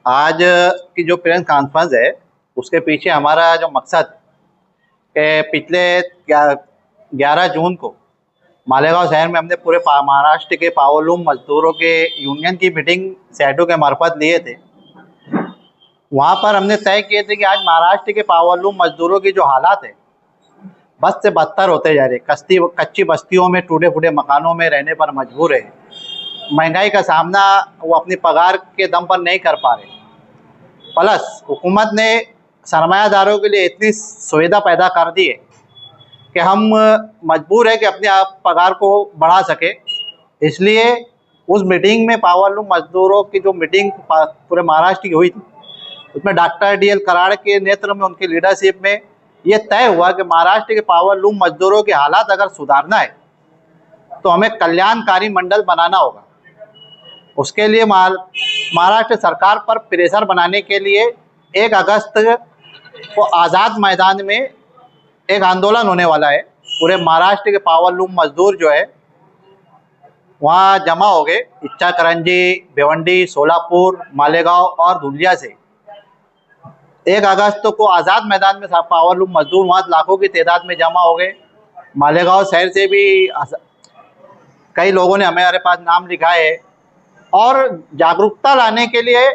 आज की जो प्रेस कॉन्फ्रेंस है उसके पीछे हमारा जो मकसद के पिछले 11 जून को मालेगांव शहर में हमने पूरे महाराष्ट्र के पावरलूम मजदूरों के यूनियन की मीटिंग शैडो के मार्फत लिए थे। वहाँ पर हमने तय किए थे कि आज महाराष्ट्र के पावरलूम मजदूरों की जो हालात है बद से बदतर होते जा रहे। कच्ची बस्तियों में टूटे फूटे मकानों में रहने पर मजबूर है। महंगाई का सामना वो अपनी पगार के दम पर नहीं कर पा रहे। प्लस हुकूमत ने सरमायादारों के लिए इतनी सुविधा पैदा कर दी है कि हम मजबूर है कि अपने आप पगार को बढ़ा सके। इसलिए उस मीटिंग में पावरलूम मजदूरों की जो मीटिंग पूरे महाराष्ट्र की हुई थी उसमें डॉक्टर DL कराड़ के नेतृत्व में उनकी लीडरशिप में ये तय हुआ कि महाराष्ट्र के पावरलूम मजदूरों की हालात अगर सुधारना है तो हमें कल्याणकारी मंडल बनाना होगा। उसके लिए महाराष्ट्र सरकार पर प्रेशर बनाने के लिए 1 अगस्त को आज़ाद मैदान में एक आंदोलन होने वाला है। पूरे महाराष्ट्र के पावरलूम मजदूर जो है वहाँ जमा हो गए। इच्छाकरंजी, भिवंडी, सोलापुर, मालेगांव और धुलिया से 1 अगस्त को आज़ाद मैदान में पावरलूम मजदूर वहाँ लाखों की तादाद में जमा हो गए। मालेगांव शहर से भी कई लोगों ने हमारे पास नाम लिखा है और जागरूकता लाने के लिए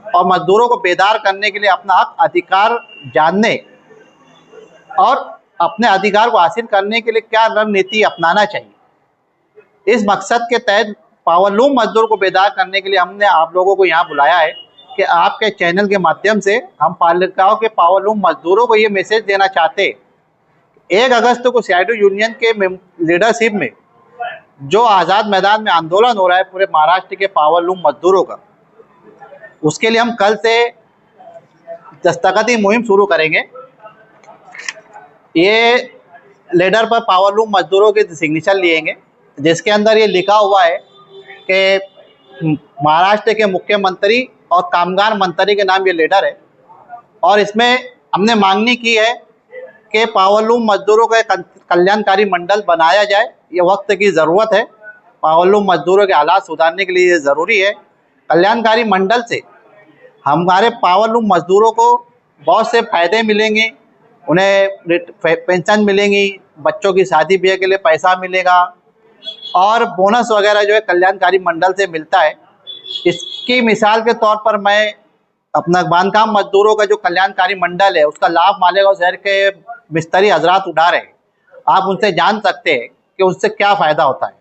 और मजदूरों को बेदार करने के लिए अपना हक अधिकार जानने और अपने अधिकार को हासिल करने के लिए क्या रणनीति अपनाना चाहिए, इस मकसद के तहत पावरलूम मजदूर को बेदार करने के लिए हमने आप लोगों को यहाँ बुलाया है कि आपके चैनल के माध्यम से हम पालिकाओं के पावरलूम मजदूरों को ये मैसेज देना चाहते हैं। 1 अगस्त को शैडो यूनियन के लीडरशिप में जो आज़ाद मैदान में आंदोलन हो रहा है पूरे महाराष्ट्र के पावरलूम मजदूरों का, उसके लिए हम कल से दस्तखती मुहिम शुरू करेंगे। ये लेटर पर पावरलूम मजदूरों के सिग्नेचर लिएंगे जिसके अंदर ये लिखा हुआ है कि महाराष्ट्र के मुख्यमंत्री और कामगार मंत्री के नाम ये लेटर है और इसमें हमने मांगनी की है कि पावरलूम मजदूरों का कल्याणकारी मंडल बनाया जाए। ये वक्त की ज़रूरत है। पावरलूम मजदूरों के हालात सुधारने के लिए ये ज़रूरी है। कल्याणकारी मंडल से हमारे पावरलूम मजदूरों को बहुत से फ़ायदे मिलेंगे। उन्हें पेंशन मिलेंगी, बच्चों की शादी ब्याह के लिए पैसा मिलेगा और बोनस वगैरह जो है कल्याणकारी मंडल से मिलता है। इसकी मिसाल के तौर पर मैं अपना बांधकाम मजदूरों का जो कल्याणकारी मंडल है उसका लाभ मालेगांव शहर के मिस्त्री हजरात उठा रहे हैं। आप उनसे जान सकते हैं कि उससे क्या फ़ायदा होता है।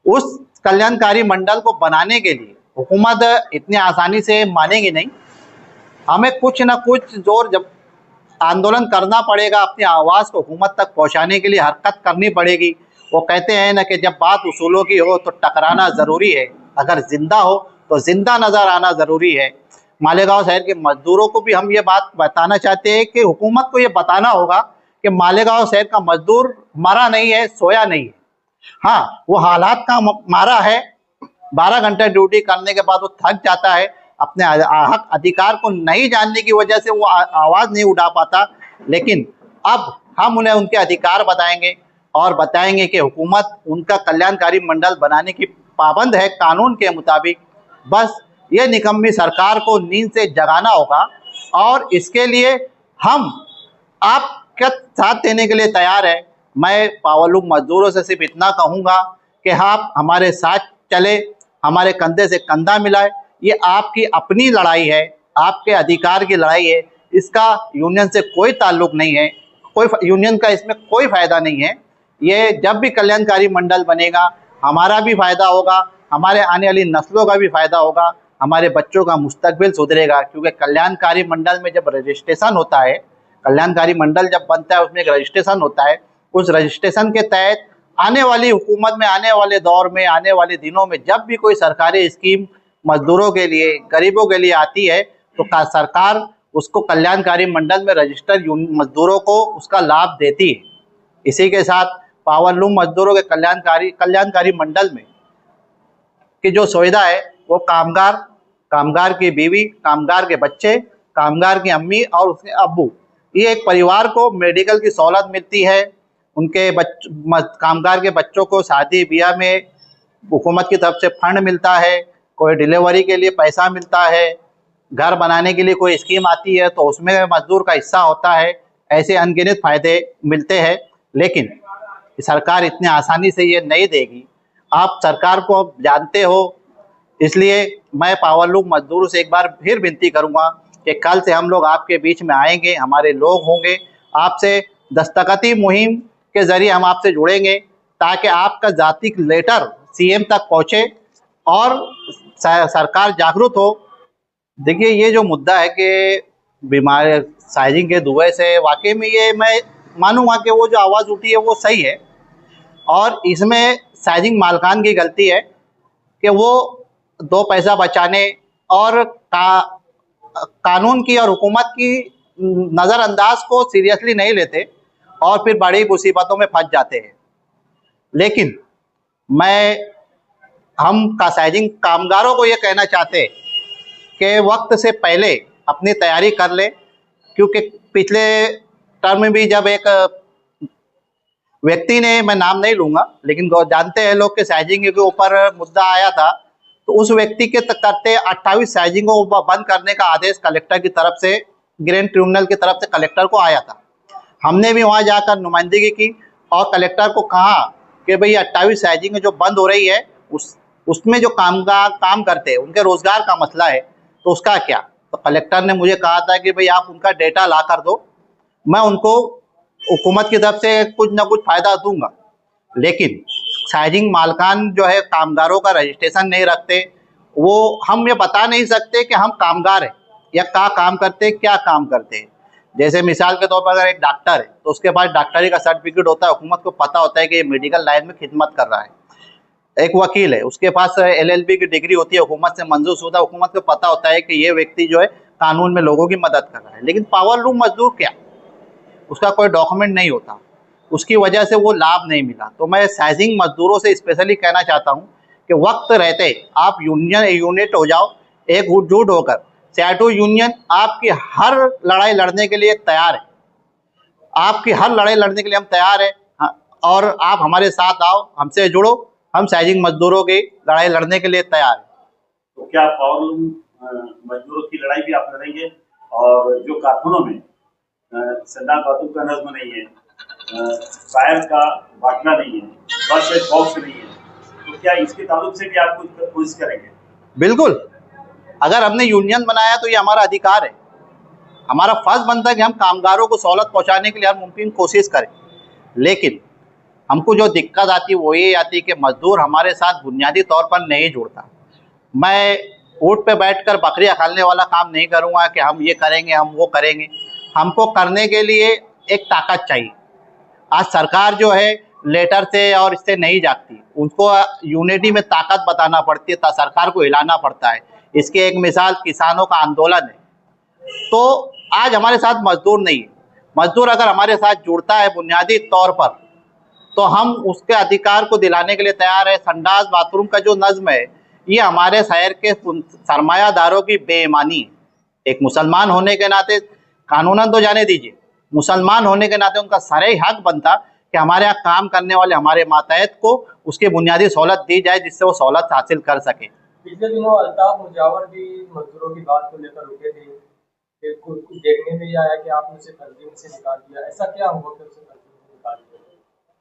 उस कल्याणकारी मंडल को बनाने के लिए हुकूमत इतनी आसानी से मानेगी नहीं। हमें कुछ ना कुछ जोर जब आंदोलन करना पड़ेगा, अपनी आवाज़ को हुकूमत तक पहुंचाने के लिए हरकत करनी पड़ेगी। वो कहते हैं ना कि जब बात उसूलों की हो तो टकराना ज़रूरी है, अगर जिंदा हो तो जिंदा नज़र आना ज़रूरी है। मालेगांव शहर के मजदूरों को भी हम ये बात बताना चाहते हैं कि हुकूमत को ये बताना होगा कि मालेगांव शहर का मजदूर मरा नहीं है, सोया नहीं है। हाँ, वो हालात का मारा है। 12 घंटे ड्यूटी करने के बाद वो थक जाता है। अपने हक अधिकार को नहीं जानने की वजह से वो आवाज़ नहीं उठा पाता। लेकिन अब हम उन्हें उनके अधिकार बताएंगे और बताएंगे कि हुकूमत उनका कल्याणकारी मंडल बनाने की पाबंद है कानून के मुताबिक। बस ये निकम्मी सरकार को नींद से जगाना होगा और इसके लिए हम आपका साथ देने के लिए तैयार है। मैं पावरलूम मजदूरों से सिर्फ इतना कहूँगा कि आप हमारे साथ चले, हमारे कंधे से कंधा मिलाए। ये आपकी अपनी लड़ाई है, आपके अधिकार की लड़ाई है। इसका यूनियन से कोई ताल्लुक नहीं है, कोई यूनियन का इसमें कोई फ़ायदा नहीं है। ये जब भी कल्याणकारी मंडल बनेगा हमारा भी फ़ायदा होगा, हमारे आने वाली नस्लों का भी फ़ायदा होगा, हमारे बच्चों का मुस्तकबिल सुधरेगा। क्योंकि कल्याणकारी मंडल में जब रजिस्ट्रेशन होता है, कल्याणकारी मंडल जब बनता है उसमें एक रजिस्ट्रेशन होता है। उस रजिस्ट्रेशन के तहत आने वाली हुकूमत में, आने वाले दौर में, आने वाले दिनों में जब भी कोई सरकारी स्कीम मजदूरों के लिए, गरीबों के लिए आती है तो सरकार उसको कल्याणकारी मंडल में रजिस्टर्ड मजदूरों को उसका लाभ देती है। इसी के साथ पावरलूम मजदूरों के कल्याणकारी मंडल में की जो सुविधा है वो कामगार की बीवी, कामगार के बच्चे, कामगार की अम्मी और उसके अब्बू, ये एक परिवार को मेडिकल की सहूलत मिलती है। उनके कामगार के बच्चों को शादी ब्याह में हुकूमत की तरफ से फंड मिलता है। कोई डिलीवरी के लिए पैसा मिलता है, घर बनाने के लिए कोई स्कीम आती है तो उसमें मजदूर का हिस्सा होता है, ऐसे अनगिनत फायदे मिलते हैं। लेकिन सरकार इतने आसानी से ये नहीं देगी, आप सरकार को जानते हो। इसलिए मैं पावरलूम मजदूरों से एक बार फिर विनती करूंगा कि कल से हम लोग आपके बीच में आएंगे, हमारे लोग होंगे, आपसे दस्तखती मुहिम के जरिए हम आपसे जुड़ेंगे ताकि आपका जाति लेटर सीएम तक पहुंचे और सरकार जागरूक हो। देखिए, ये जो मुद्दा है कि बीमार साइजिंग के धुएं से, वाकई में ये मैं मानूंगा कि वो जो आवाज़ उठी है वो सही है, और इसमें साइजिंग मालकान की गलती है कि वो दो पैसा बचाने और कानून की और हुकूमत की नज़रअंदाज को सीरियसली नहीं लेते और फिर बड़ी मुसीबतों में फंस जाते हैं। लेकिन हम साइजिंग कामगारों को ये कहना चाहते कि वक्त से पहले अपनी तैयारी कर ले, क्योंकि पिछले टर्म में भी जब एक व्यक्ति ने, मैं नाम नहीं लूंगा लेकिन जानते हैं लोग कि साइजिंग के ऊपर मुद्दा आया था, तो उस व्यक्ति के करते 28 साइजिंगों को बंद करने का आदेश कलेक्टर की तरफ से, ग्रैंड ट्रिब्यूनल की तरफ से कलेक्टर को आया था। हमने भी वहां जाकर नुमाइंदगी की और कलेक्टर को कहा कि भाई 28 साइजिंग जो बंद हो रही है उसमें जो काम करते हैं उनके रोजगार का मसला है, तो उसका क्या। तो कलेक्टर ने मुझे कहा था कि भाई आप उनका डेटा ला कर दो, मैं उनको हुकूमत की तरफ से कुछ ना कुछ फायदा दूंगा। लेकिन साइजिंग मालकान जो है कामगारों का रजिस्ट्रेशन नहीं रखते, वो हम ये बता नहीं सकते कि हम कामगार हैं या क्या काम करते हैं, क्या काम करते हैं। जैसे मिसाल के तौर पर अगर एक डॉक्टर है तो उसके पास डॉक्टरी का सर्टिफिकेट होता है, हुकूमत को पता होता है कि ये मेडिकल लाइन में खिदमत कर रहा है। एक वकील है, उसके पास LLB की डिग्री होती है, हुकूमत से मंजूर शुदा, हुकूमत को पता होता है कि ये व्यक्ति जो है कानून में लोगों की मदद कर रहा है। लेकिन पावरलूम मजदूर क्या, उसका कोई डॉक्यूमेंट नहीं होता, उसकी वजह से वो लाभ नहीं मिला। तो मैं साइजिंग मजदूरों से स्पेशली कहना चाहता हूँ कि वक्त रहते आप यूनिट हो जाओ, एकजुट होकर। CITU यूनियन आपकी हर लड़ाई लड़ने के लिए तैयार है, आपकी हर लड़ाई लड़ने के लिए हम तैयार है, और आप हमारे साथ आओ, हमसे जुड़ो, हम साइजिंग मजदूरों की लड़ाई लड़ने के लिए तैयार है। तो क्या पावरलूम मजदूरों की लड़ाई भी आप लड़ेंगे? और जो कारखानों में सद्दाम खातून का नज्म नहीं है, फायर का बाटला नहीं है, बस बॉक्स नहीं है, तो क्या इसके ताल्लुक से भी आप कुछ कोशिश करेंगे? बिल्कुल, अगर हमने यूनियन बनाया तो ये हमारा अधिकार है, हमारा फर्ज बनता है कि हम कामगारों को सहूलत पहुंचाने के लिए हर मुमकिन कोशिश करें। लेकिन हमको जो दिक्कत आती है वो ये आती है कि मजदूर हमारे साथ बुनियादी तौर पर नहीं जुड़ता। मैं ऊँट पे बैठकर बकरियां खाने वाला काम नहीं करूँगा कि हम ये करेंगे, हम वो करेंगे। हमको करने के लिए एक ताकत चाहिए। आज सरकार जो है लेटर से और इससे नहीं जागती, उनको यूनिटी में ताकत बताना पड़ती है, सरकार को हिलाना पड़ता है। इसकी एक मिसाल किसानों का आंदोलन है। तो आज हमारे साथ मजदूर नहीं है, मजदूर अगर हमारे साथ जुड़ता है बुनियादी तौर पर तो हम उसके अधिकार को दिलाने के लिए तैयार है। संडास बाथरूम का जो नज्म है ये हमारे शहर के सरमायादारों की बेईमानी है। एक मुसलमान होने के नाते, कानूनन तो जाने दीजिए, मुसलमान होने के नाते उनका सारे हक बनता कि हमारे यहाँ काम करने वाले हमारे मातहत को उसकी बुनियादी सहूलत दी जाए जिससे वो सहूलत हासिल कर सके। पिछले दिनों अल्ताफ मुजावर भी मजदूरों की बात को लेकर रुके थे, कुछ देखने में आया कि आपने उसे तंजीम से निकाल दिया, ऐसा क्या हुआ कि उसे तंजीम से निकाल दिया?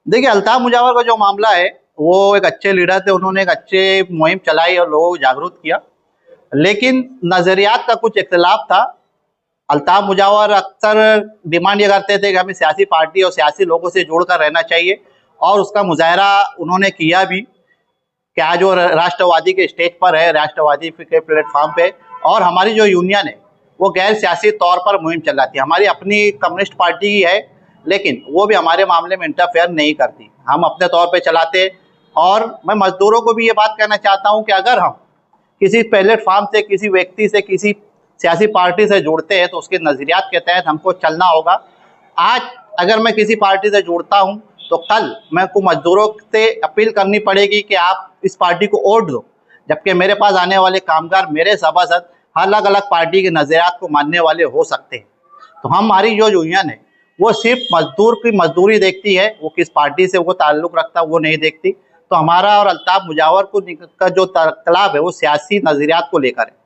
देखिए, अल्ताफ मुजावर का जो मामला है वो एक अच्छे लीडर थे, उन्होंने एक अच्छे मुहिम चलाई और लोगों को जागरूक किया, लेकिन नज़रियात का कुछ इख्तिलाफ था। अल्ताफ मुजावर अक्सर डिमांड ये करते थे कि हमें सियासी पार्टी और सियासी लोगों से जुड़कर रहना चाहिए, और उसका मुजाहरा उन्होंने किया भी कि आज वो राष्ट्रवादी के स्टेज पर है, राष्ट्रवादी के प्लेटफॉर्म पे, और हमारी जो यूनियन है वो गैर सियासी तौर पर मुहिम चलाती है। हमारी अपनी कम्युनिस्ट पार्टी ही है, लेकिन वो भी हमारे मामले में इंटरफेयर नहीं करती, हम अपने तौर पे चलाते। और मैं मजदूरों को भी ये बात कहना चाहता हूँ कि अगर हम किसी प्लेटफॉर्म से, किसी व्यक्ति से, किसी सियासी पार्टी से जुड़ते हैं तो उसके नज़रियात के तहत हमको चलना होगा। आज अगर मैं किसी पार्टी से जुड़ता हूं तो कल मैं को मजदूरों से अपील करनी पड़ेगी कि आप इस पार्टी को वोट दो, जबकि मेरे पास आने वाले कामगार, मेरे सभासद अलग अलग पार्टी के नज़रियात को मानने वाले हो सकते हैं। तो हमारी जो यूनियन है वो सिर्फ मजदूर की मजदूरी देखती है, वो किस पार्टी से वो ताल्लुक़ रखता है वो नहीं देखती। तो हमारा और अल्ताफ मुजावर को का जो तलाब है वो सियासी नजरियात को लेकर है।